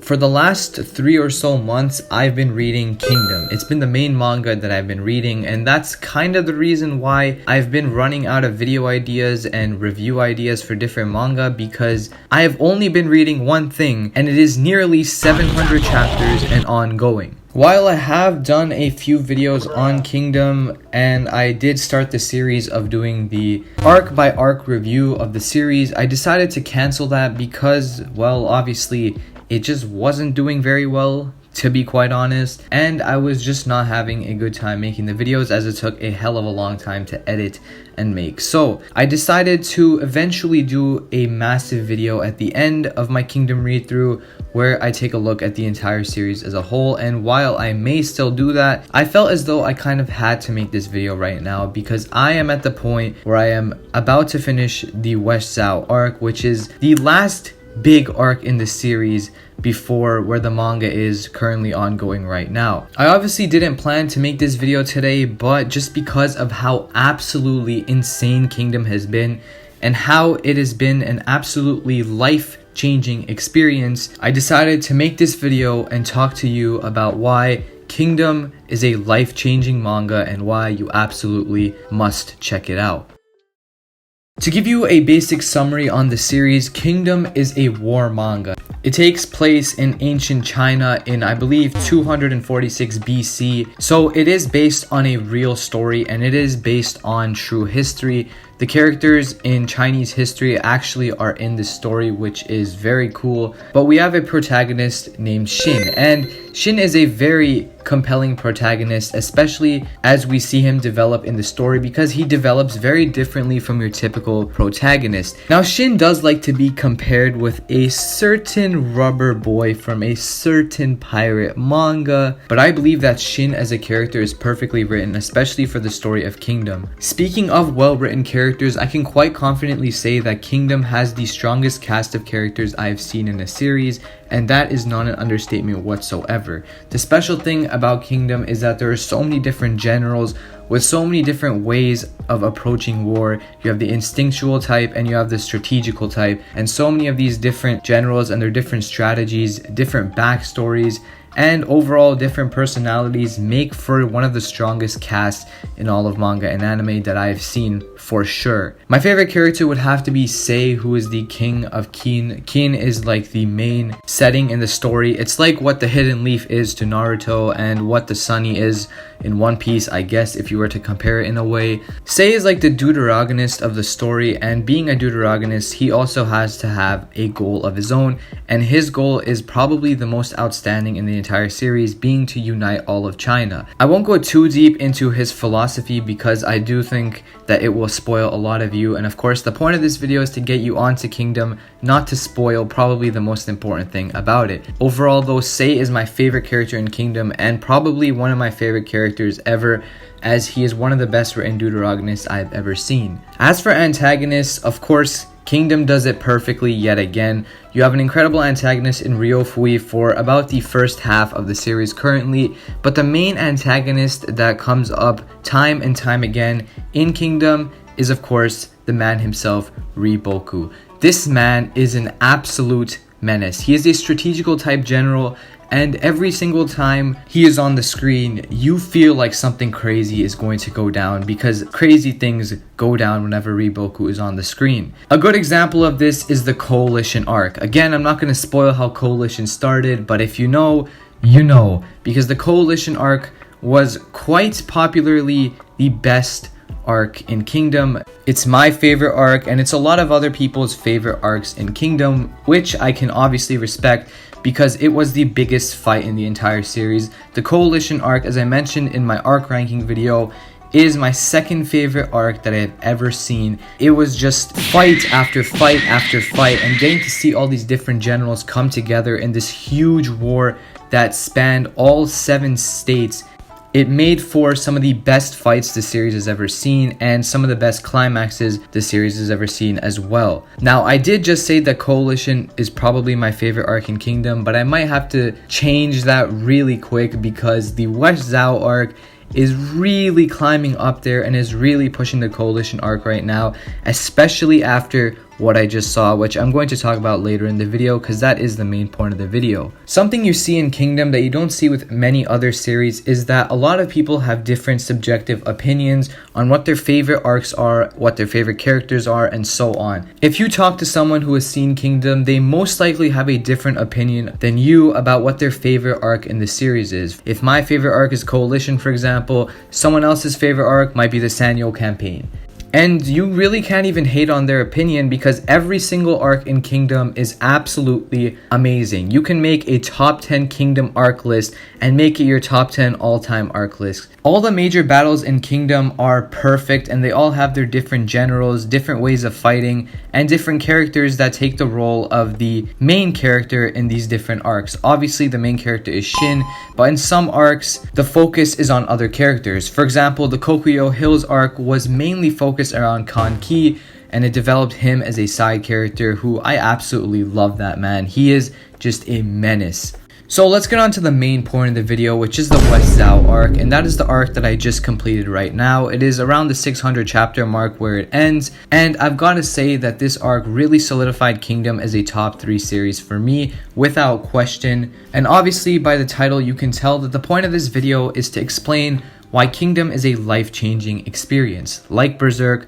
For the last 3 or so months, I've been reading Kingdom. It's been the main manga that I've been reading, and that's kind of the reason why I've been running out of video ideas and review ideas for different manga, because I have only been reading one thing, and it is nearly 700 chapters and ongoing. While I have done a few videos on Kingdom, and I did start the series of doing the arc by arc review of the series, I decided to cancel that because, well, obviously it just wasn't doing very well, to be quite honest, and I was just not having a good time making the videos, as it took a hell of a long time to edit and make. So I decided to eventually do a massive video at the end of my Kingdom read through, where I take a look at the entire series as a whole. And while I may still do that, I felt as though I kind of had to make this video right now, because I am at the point where I am about to finish the West Zhao arc, which is the last big arc in the series before where the manga is currently ongoing right now. I obviously didn't plan to make this video today, but just because of how absolutely insane Kingdom has been and how it has been an absolutely life-changing experience, I decided to make this video and talk to you about why Kingdom is a life-changing manga and why you absolutely must check it out. To give you a basic summary on the series, Kingdom is a war manga. It takes place in ancient China in, I believe, 246 BC. So it is based on a real story, and it is based on true history. The characters in Chinese history actually are in this story, which is very cool. But we have a protagonist named Shin, and Shin is a very compelling protagonist, especially as we see him develop in the story, because he develops very differently from your typical protagonist. Now, Shin does like to be compared with a certain rubber boy from a certain pirate manga, but I believe that Shin as a character is perfectly written, especially for the story of Kingdom. Speaking of well-written characters, I can quite confidently say that Kingdom has the strongest cast of characters I have seen in a series, and that is not an understatement whatsoever. The special thing about Kingdom is that there are so many different generals with so many different ways of approaching war. You have the instinctual type and you have the strategical type, and so many of these different generals and their different strategies, different backstories, and overall different personalities make for one of the strongest casts in all of manga and anime that I have seen, for sure. My favorite character would have to be Sei, who is the king of Kin. Kin is like the main setting in the story. It's like what the Hidden Leaf is to Naruto and what the Sunny is in One Piece, I guess, if you were to compare it in a way. Sei is like the deuteragonist of the story, and being a deuteragonist, he also has to have a goal of his own, and his goal is probably the most outstanding in the entire series, being to unite all of China. I won't go too deep into his philosophy because I do think that it will spoil a lot of you, and of course the point of this video is to get you onto Kingdom, not to spoil probably the most important thing about it. Overall though, Sei is my favorite character in Kingdom, and probably one of my favorite characters ever, as he is one of the best written deuteragonists I've ever seen. As for antagonists, of course Kingdom does it perfectly yet again. You have an incredible antagonist in Ryo Fui for about the first half of the series currently, but the main antagonist that comes up time and time again in Kingdom is of course the man himself, Riboku. This man is an absolute menace. He is a strategical type general, and every single time he is on the screen, you feel like something crazy is going to go down, because crazy things go down whenever Riboku is on the screen. A good example of this is the Coalition arc. Again, I'm not going to spoil how Coalition started, but if you know, you know, because the Coalition arc was quite popularly the best arc in Kingdom. It's my favorite arc, and it's a lot of other people's favorite arcs in Kingdom, which I can obviously respect, because it was the biggest fight in the entire series. The Coalition arc, as I mentioned in my arc ranking video, is my second favorite arc that I have ever seen. It was just fight after fight after fight, and getting to see all these different generals come together in this huge war that spanned all 7 states. It made for some of the best fights the series has ever seen, and some of the best climaxes the series has ever seen as well. Now, I did just say that Coalition is probably my favorite arc in Kingdom, but I might have to change that really quick, because the West Zhao arc is really climbing up there and is really pushing the Coalition arc right now, especially after what I just saw, which I'm going to talk about later in the video because that is the main point of the video. Something you see in Kingdom that you don't see with many other series is that a lot of people have different subjective opinions on what their favorite arcs are, what their favorite characters are, and so on. If you talk to someone who has seen Kingdom, they most likely have a different opinion than you about what their favorite arc in the series is. If my favorite arc is Coalition, for example, someone else's favorite arc might be the Sanyo campaign. And you really can't even hate on their opinion because every single arc in Kingdom is absolutely amazing. You can make a top 10 Kingdom arc list and make it your top 10 all-time arc list. All the major battles in Kingdom are perfect and they all have their different generals, different ways of fighting, and different characters that take the role of the main character in these different arcs. Obviously, the main character is Shin, but in some arcs, the focus is on other characters. For example, the Kokuyo Hills arc was mainly focused around Kanki, and it developed him as a side character who I absolutely love that man. He is just a menace. So let's get on to the main point of the video, which is the West Zhao arc, and that is the arc that I just completed right now. It is around the 600 chapter mark where it ends, and I've got to say that this arc really solidified Kingdom as a top 3 series for me, without question. And obviously by the title you can tell that the point of this video is to explain why Kingdom is a life-changing experience. Like Berserk,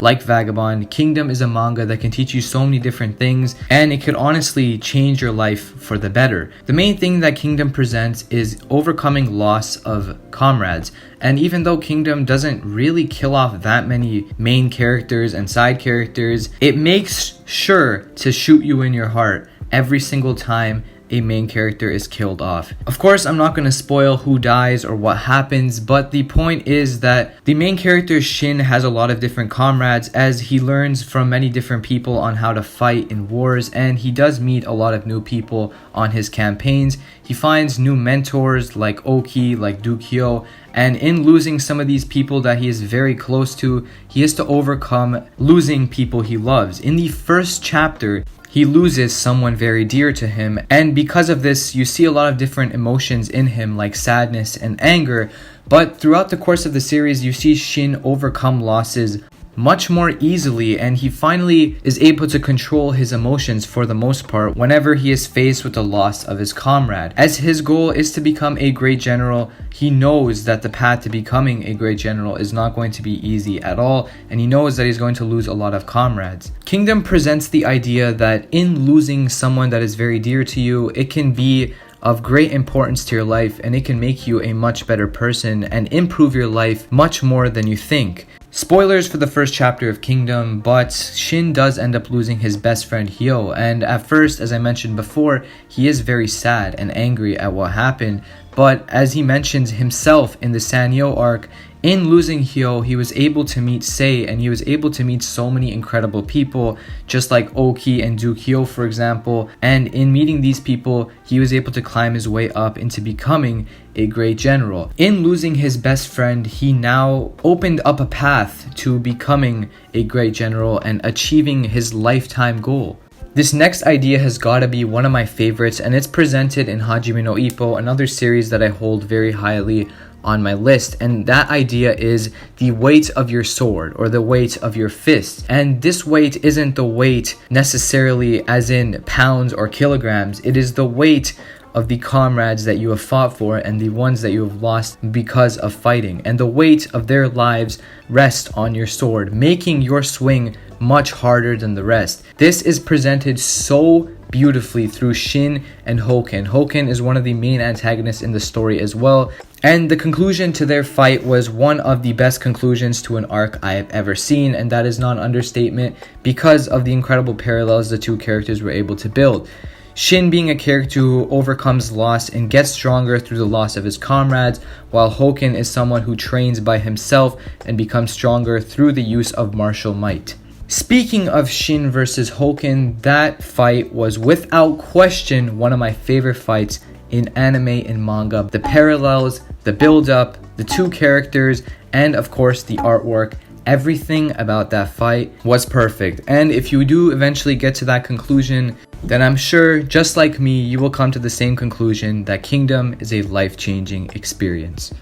like Vagabond, Kingdom is a manga that can teach you so many different things, and it could honestly change your life for the better. The main thing that Kingdom presents is overcoming loss of comrades, and even though Kingdom doesn't really kill off that many main characters and side characters, it makes sure to shoot you in your heart every single time a main character is killed off. Of course, I'm not going to spoil who dies or what happens, but the point is that the main character Shin has a lot of different comrades as he learns from many different people on how to fight in wars, and he does meet a lot of new people on his campaigns. He finds new mentors like Oki, like Dukyo, and in losing some of these people that he is very close to, he has to overcome losing people he loves. In the first chapter, he loses someone very dear to him, and because of this, you see a lot of different emotions in him, like sadness and anger. But throughout the course of the series, you see Shin overcome losses much more easily, and he finally is able to control his emotions for the most part whenever he is faced with the loss of his comrade. As his goal is to become a great general, he knows that the path to becoming a great general is not going to be easy at all, and he knows that he's going to lose a lot of comrades. Kingdom presents the idea that in losing someone that is very dear to you, it can be of great importance to your life, and it can make you a much better person and improve your life much more than you think. Spoilers for the first chapter of Kingdom, but Shin does end up losing his best friend Hyo, and at first, as I mentioned before, he is very sad and angry at what happened, but as he mentions himself in the Sanyo arc, in losing Hyo, he was able to meet Sei, and he was able to meet so many incredible people, just like Oki and Dukyo, for example. And in meeting these people, he was able to climb his way up into becoming a great general. In losing his best friend, he now opened up a path to becoming a great general and achieving his lifetime goal. This next idea has got to be one of my favorites, and it's presented in Hajime no Ippo, another series that I hold very highly on my list, and that idea is the weight of your sword or the weight of your fist. And this weight isn't the weight necessarily as in pounds or kilograms, it is the weight of the comrades that you have fought for and the ones that you have lost because of fighting, and the weight of their lives rests on your sword, making your swing much harder than the rest. This is presented so beautifully through Shin and Hoken. Hoken is one of the main antagonists in the story as well, and the conclusion to their fight was one of the best conclusions to an arc I have ever seen, and that is not an understatement because of the incredible parallels the two characters were able to build. Shin being a character who overcomes loss and gets stronger through the loss of his comrades, while Hoken is someone who trains by himself and becomes stronger through the use of martial might. Speaking of Shin versus Hoken, that fight was without question one of my favorite fights in anime and manga. The parallels, the build-up, the two characters, and of course the artwork. Everything about that fight was perfect. And if you do eventually get to that conclusion, then I'm sure, just like me, you will come to the same conclusion that Kingdom is a life-changing experience.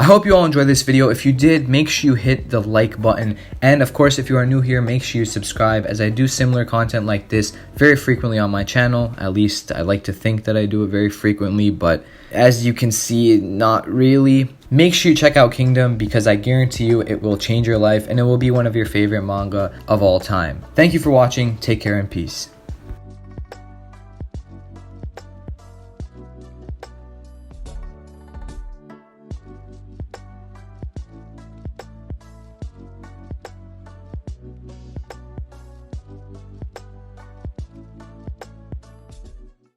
I hope you all enjoyed this video. If you did, make sure you hit the like button. And of course, if you are new here, make sure you subscribe, as I do similar content like this very frequently on my channel. At least I like to think that I do it very frequently, but as you can see, not really. Make sure you check out Kingdom, because I guarantee you it will change your life and it will be one of your favorite manga of all time. Thank you for watching. Take care and peace.